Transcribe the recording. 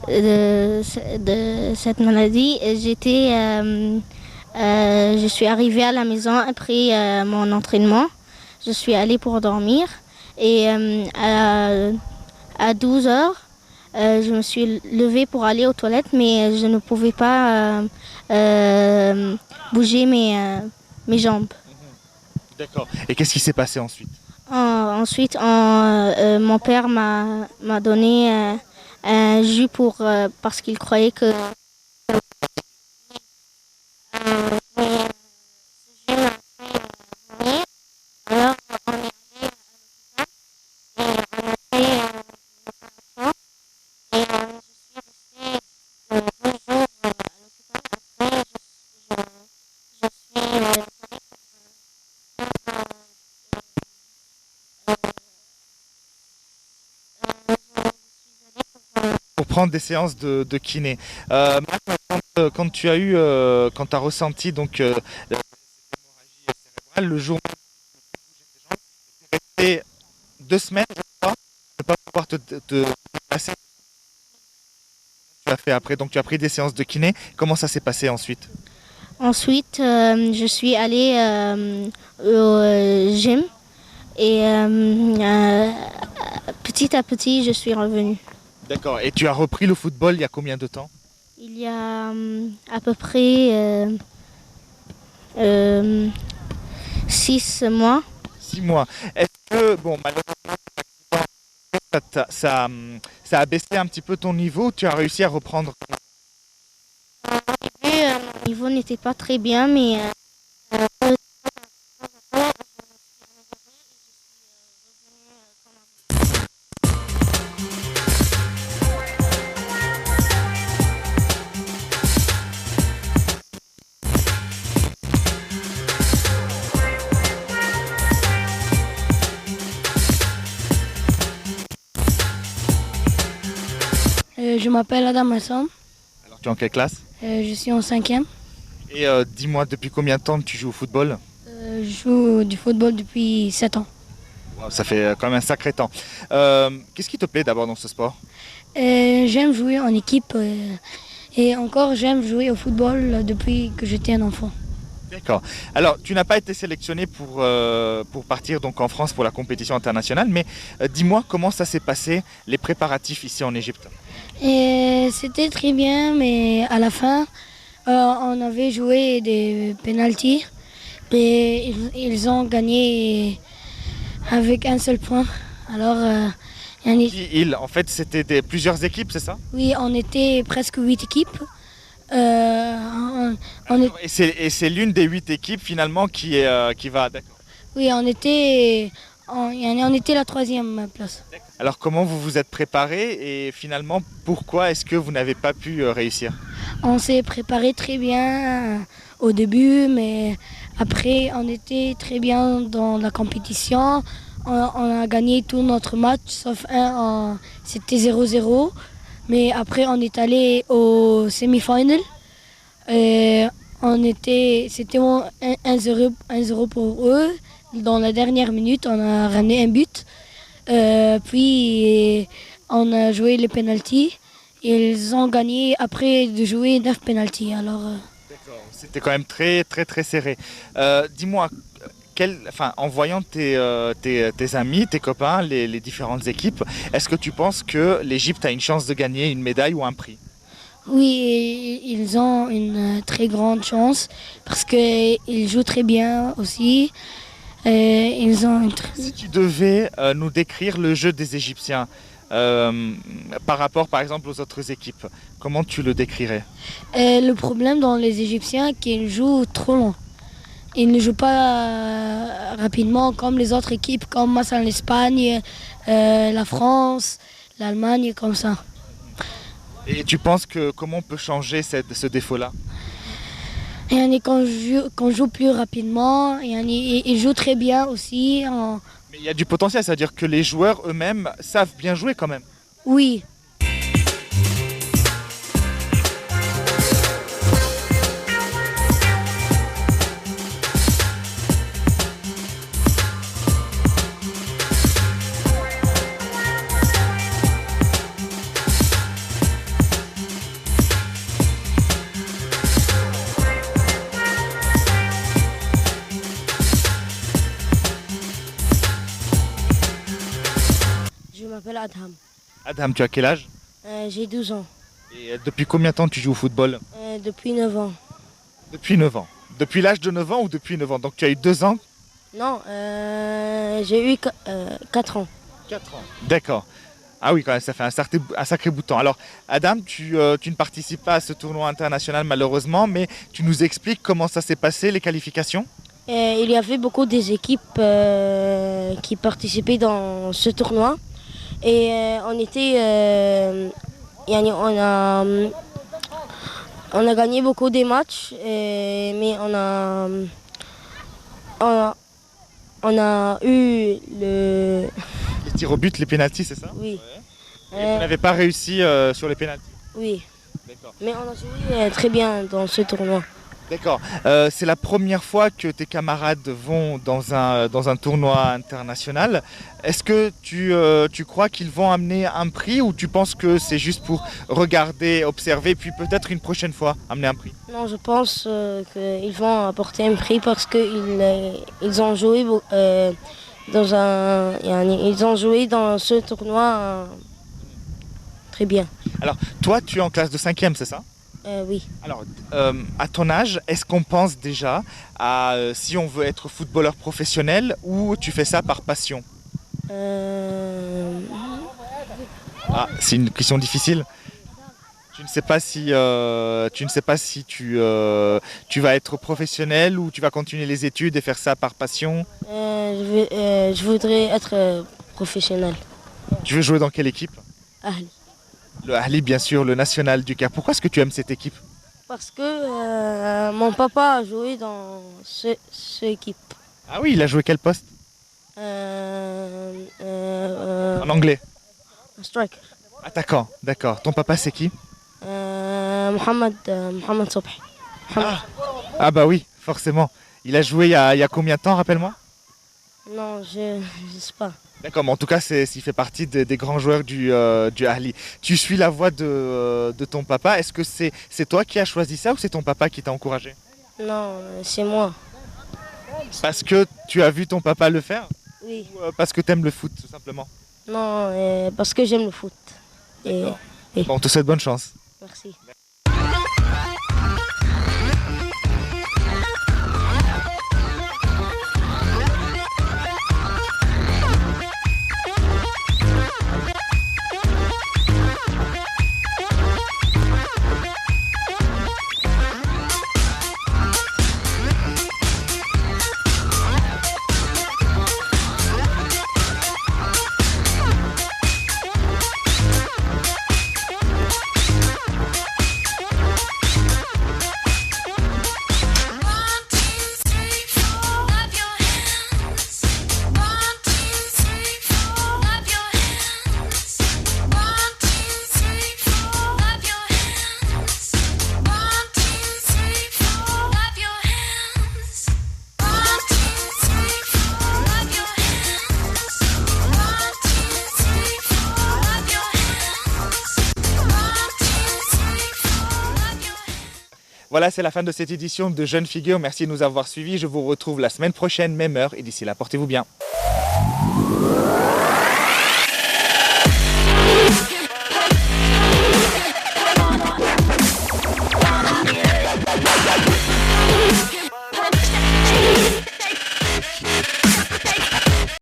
de cette maladie. Je suis arrivée à la maison après mon entraînement. Je suis allée pour dormir et à 12 heures, je me suis levée pour aller aux toilettes, mais je ne pouvais pas bouger mes jambes. D'accord. Et qu'est-ce qui s'est passé ensuite? Ensuite, mon père m'a donné un jus parce qu'il croyait que Pour prendre des séances de kiné. Maintenant, quand tu as quand tu as ressenti donc l'hémorragie cérébrale, le jour où tu es resté 2 semaines, je crois, ne pas pouvoir te passer. Tu as fait après, donc tu as pris des séances de kiné. Comment ça s'est passé ensuite? ensuite je suis allée au gym et petit à petit je suis revenue. D'accord. Et tu as repris le football il y a combien de temps? Il y a à peu près euh, 6 mois. 6 mois. Est-ce que, bon, malheureusement, ça a baissé un petit peu ton niveau? Tu as réussi à reprendre? Mon niveau n'était pas très bien, mais Je m'appelle Adam Hassan, Alors, tu es en quelle classe? je suis en cinquième. Et dis-moi, depuis combien de temps tu joues au football? Je joue du football depuis 7 ans. Wow, ça fait quand même un sacré temps. Qu'est-ce qui te plaît d'abord dans ce sport? J'aime jouer en équipe et encore j'aime jouer au football depuis que j'étais un enfant. D'accord. Alors, tu n'as pas été sélectionné pour partir donc en France pour la compétition internationale, mais dis-moi comment ça s'est passé, les préparatifs ici en Égypte. Et c'était très bien, mais à la fin, on avait joué des pénaltys et ils ont gagné avec un seul point. Alors, En fait, c'était plusieurs équipes, c'est ça? oui, on était presque 8 équipes. Euh, on est- Et c'est l'une des 8 équipes finalement qui va. D'accord. oui, on était la troisième place. Alors, comment vous vous êtes préparé et finalement, pourquoi est-ce que vous n'avez pas pu réussir? On s'est préparé très bien au début, mais après, on était très bien dans la compétition. On a gagné tout notre match, sauf c'était 0-0. Mais après, on est allé au semi-final. Et c'était 1-0 pour eux. Dans la dernière minute, on a ramené un but. Puis, on a joué les penalties. Ils ont gagné après de jouer 9 penalties. Alors, D'accord. C'était quand même très très très serré. Dis-moi, en voyant tes amis, tes copains, les différentes équipes, est-ce que tu penses que l'Égypte a une chance de gagner une médaille ou un prix? oui, ils ont une très grande chance parce qu'ils jouent très bien aussi. Ils ont Si tu devais nous décrire le jeu des Égyptiens par rapport par exemple aux autres équipes, comment tu le décrirais? Le problème dans les Égyptiens, c'est qu'ils jouent trop lent. Ils ne jouent pas rapidement comme les autres équipes, comme مثلا l'Espagne, la France, l'Allemagne, comme ça. Et tu penses que comment on peut changer ce défaut-là? Et qu'on joue plus rapidement, et ils jouent très bien aussi. Mais il y a du potentiel, c'est-à-dire que les joueurs eux-mêmes savent bien jouer quand même. Oui, Adham. Adham, tu as quel âge? J'ai 12 ans. Et depuis combien de temps tu joues au football? Depuis 9 ans. Depuis 9 ans. Depuis l'âge de 9 ans ou depuis 9 ans? Donc tu as eu 2 ans? Non, j'ai eu 4 ans. 4 ans. D'accord. Ah oui, quand même, ça fait un sacré bout de temps. Alors, Adam, tu ne participes pas à ce tournoi international malheureusement, mais tu nous expliques comment ça s'est passé, les qualifications? Il y avait beaucoup des équipes qui participaient dans ce tournoi. Et on était. Yani, on a gagné beaucoup des matchs, mais on a eu le. Les tirs au but, les pénaltys, c'est ça? Oui. Et vous n'avez pas réussi sur les pénaltys? Oui. D'accord. Mais on a joué très bien dans ce tournoi. D'accord. C'est la première fois que tes camarades vont dans un tournoi international. Est-ce que tu crois qu'ils vont amener un prix ou tu penses que c'est juste pour regarder, observer, puis peut-être une prochaine fois amener un prix? Non, je pense qu'ils vont apporter un prix parce qu'ils ont joué ils ont joué dans ce tournoi très bien. Alors, toi, tu es en classe de 5e, c'est ça? Oui. Alors, à ton âge, est-ce qu'on pense déjà à si on veut être footballeur professionnel ou tu fais ça par passion? Ah, c'est une question difficile. Tu ne sais pas si tu vas être professionnel ou tu vas continuer les études et faire ça par passion. Je voudrais être professionnel. Tu veux jouer dans quelle équipe? Ahli. Le Ahli, bien sûr, le national du Caire. Pourquoi est-ce que tu aimes cette équipe? Parce que mon papa a joué dans cette équipe. Ah oui, il a joué quel poste? En anglais. Striker. Attaquant, d'accord. Ton papa, c'est qui? Mohamed Sobhi. Ah bah oui, forcément. Il a joué il y a combien de temps, rappelle-moi? Non, je ne sais pas. D'accord, mais en tout cas, il fait partie des grands joueurs du Ahli. Tu suis la voie de ton papa. Est-ce que c'est toi qui as choisi ça ou c'est ton papa qui t'a encouragé? Non, c'est moi. Parce que tu as vu ton papa le faire? Oui. Ou parce que tu aimes le foot, tout simplement? Non, parce que j'aime le foot. Bon, on te souhaite bonne chance. Merci. Voilà, c'est la fin de cette édition de Jeunes Figures. Merci de nous avoir suivis. Je vous retrouve la semaine prochaine, même heure. Et d'ici là, portez-vous bien.